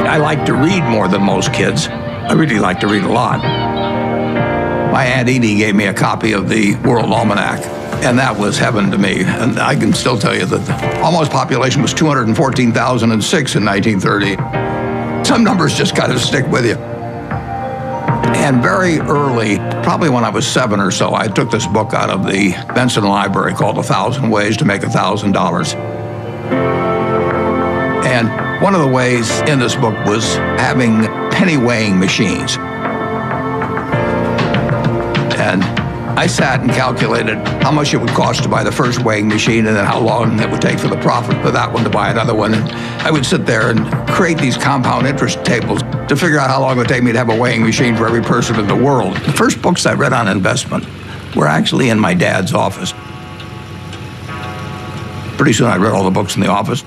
I like to read more than most kids. I really like to read a lot. My Aunt Edie gave me a copy of the World Almanac, and that was heaven to me. And I can still tell you that the almost population was 214,006 in 1930. Some numbers just kind of stick with you. And very early, probably when I was 7 or so, I took this book out of the Benson Library called 1,000 Ways to Make $1,000. And one of the ways in this book was having penny weighing machines. And I sat and calculated how much it would cost to buy the first weighing machine and then how long it would take for the profit for that one to buy another one. And I would sit there and create these compound interest tables to figure out how long it would take me to have a weighing machine for every person in the world. The first books I read on investment were actually in my dad's office. Pretty soon I read all the books in the office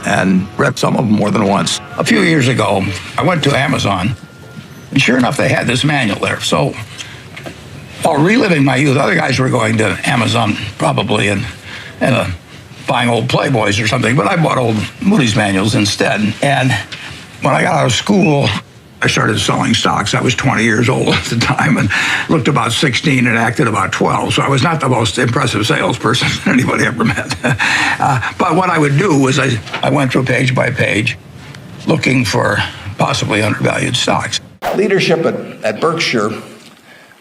and read some of them more than once. A few years ago, I went to Amazon, and sure enough, they had this manual there. So while reliving my youth, other guys were going to Amazon probably and buying old Playboys or something, but I bought old Moody's manuals instead. And when I got out of school, I started selling stocks. I was 20 years old at the time and looked about 16 and acted about 12. So I was not the most impressive salesperson anybody ever met. But what I would do was I went through page by page looking for possibly undervalued stocks. Leadership at Berkshire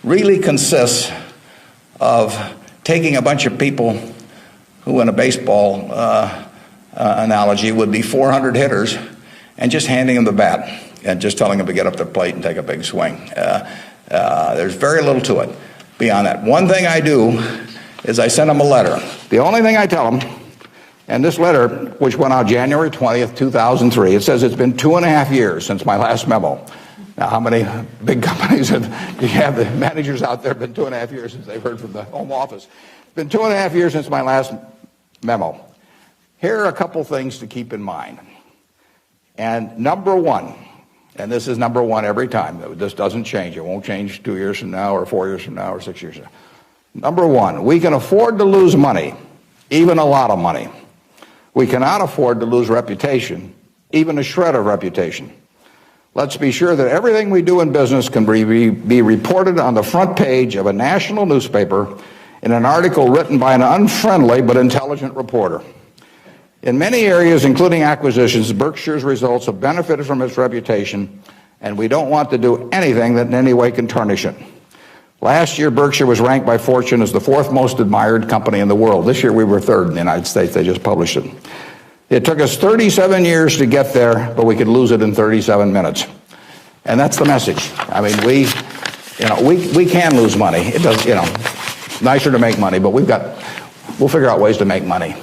really consists of taking a bunch of people who, in a baseball analogy, would be 400 hitters and just handing them the bat and just telling them to get up the plate and take a big swing. There's very little to it beyond that. One thing I do is I send them a letter. The only thing I tell them, and this letter, which went out January 20th, 2003, it says it's been 2.5 years since my last memo. Now, how many big companies do you have? The managers out there have been 2.5 years since they've heard from the home office. It's been 2.5 years since my last memo. Here are a couple things to keep in mind. And number one, and this is number one every time. This doesn't change. It won't change 2 years from now or 4 years from now or 6 years from now. Number one, we can afford to lose money, even a lot of money. We cannot afford to lose reputation, even a shred of reputation. Let's be sure that everything we do in business can be reported on the front page of a national newspaper in an article written by an unfriendly but intelligent reporter. In many areas, including acquisitions, Berkshire's results have benefited from its reputation, and we don't want to do anything that in any way can tarnish it. Last year, Berkshire was ranked by Fortune as the 4th most admired company in the world. This year, we were 3rd in the United States. They just published it. It took us 37 years to get there, but we could lose it in 37 minutes. And that's the message. I mean, we can lose money. It does, nicer to make money, but we'll figure out ways to make money.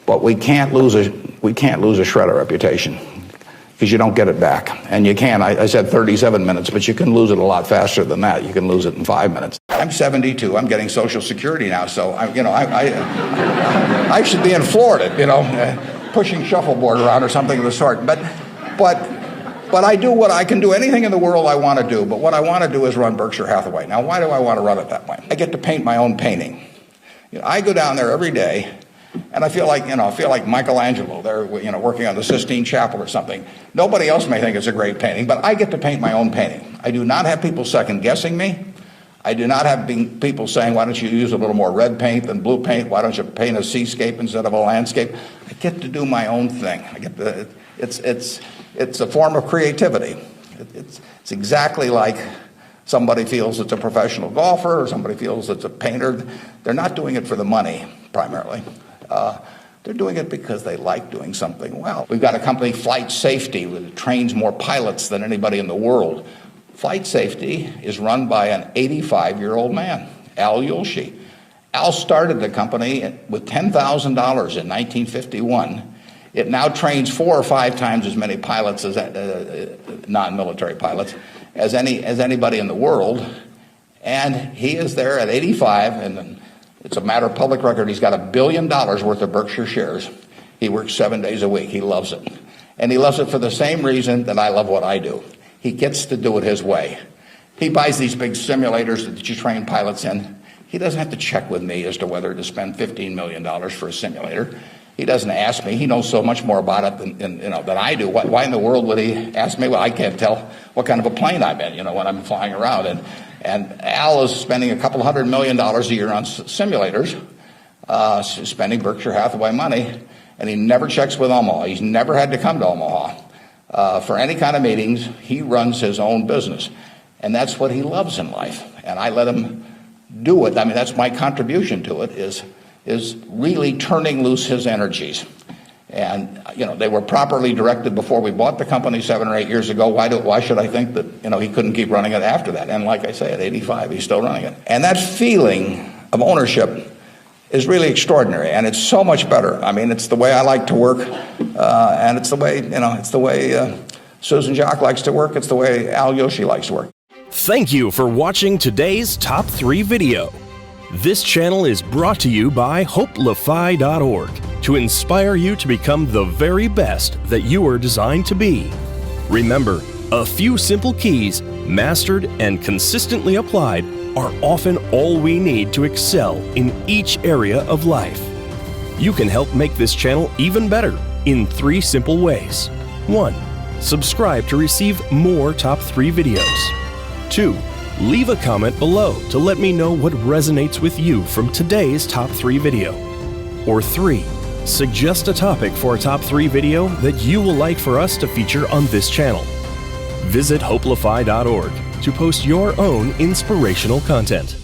But we can't lose a shred of reputation because you don't get it back. And you can. I said 37 minutes, but you can lose it a lot faster than that. You can lose it in 5 minutes. I'm 72. I'm getting Social Security now, so I should be in Florida, pushing shuffleboard around or something of the sort. But I do what I can do. Anything in the world I want to do. But what I want to do is run Berkshire Hathaway. Now, why do I want to run it that way? I get to paint my own painting. I go down there every day. And I feel like Michelangelo. They're working on the Sistine Chapel or something. Nobody else may think it's a great painting, but I get to paint my own painting. I do not have people second guessing me. I do not have people saying, "Why don't you use a little more red paint than blue paint? Why don't you paint a seascape instead of a landscape?" I get to do my own thing. It's a form of creativity. It's exactly like somebody feels it's a professional golfer or somebody feels it's a painter. They're not doing it for the money primarily. They're doing it because they like doing something well. We've got a company, Flight Safety, that trains more pilots than anybody in the world. Flight Safety is run by an 85-year-old man, Al Yulshi. Al started the company with $10,000 in 1951. It now trains 4 or 5 times as many pilots as non-military pilots as anybody in the world. And he is there at 85, and it's a matter of public record. He's got $1 billion worth of Berkshire shares. He works 7 days a week. He loves it. And he loves it for the same reason that I love what I do. He gets to do it his way. He buys these big simulators that you train pilots in. He doesn't have to check with me as to whether to spend $15 million for a simulator. he doesn't ask me. He knows so much more about it than I do. Why in the world would he ask me? Well, I can't tell what kind of a plane I'm in, when I'm flying around. And Al is spending a couple $100 million a year on simulators, spending Berkshire Hathaway money, and he never checks with Omaha. He's never had to come to Omaha for any kind of meetings. He runs his own business, and that's what he loves in life. And I let him do it. I mean, that's my contribution to it, is really turning loose his energies. And, they were properly directed before we bought the company 7 or 8 years ago. Why should I think that, he couldn't keep running it after that? And like I say, at 85, he's still running it. And that feeling of ownership is really extraordinary, and it's so much better. I mean, it's the way I like to work, and it's the way, Susan Jock likes to work. It's the way Al Yoshi likes to work. Thank you for watching today's Top 3 video. This channel is brought to you by hopelify.org to inspire you to become the very best that you are designed to be. Remember, a few simple keys, mastered and consistently applied, are often all we need to excel in each area of life. You can help make this channel even better in 3 simple ways. 1. Subscribe to receive more Top 3 videos. 2. Leave a comment below to let me know what resonates with you from today's Top 3 video. Or 3. Suggest a topic for a Top 3 video that you will like for us to feature on this channel. Visit hopelify.org to post your own inspirational content.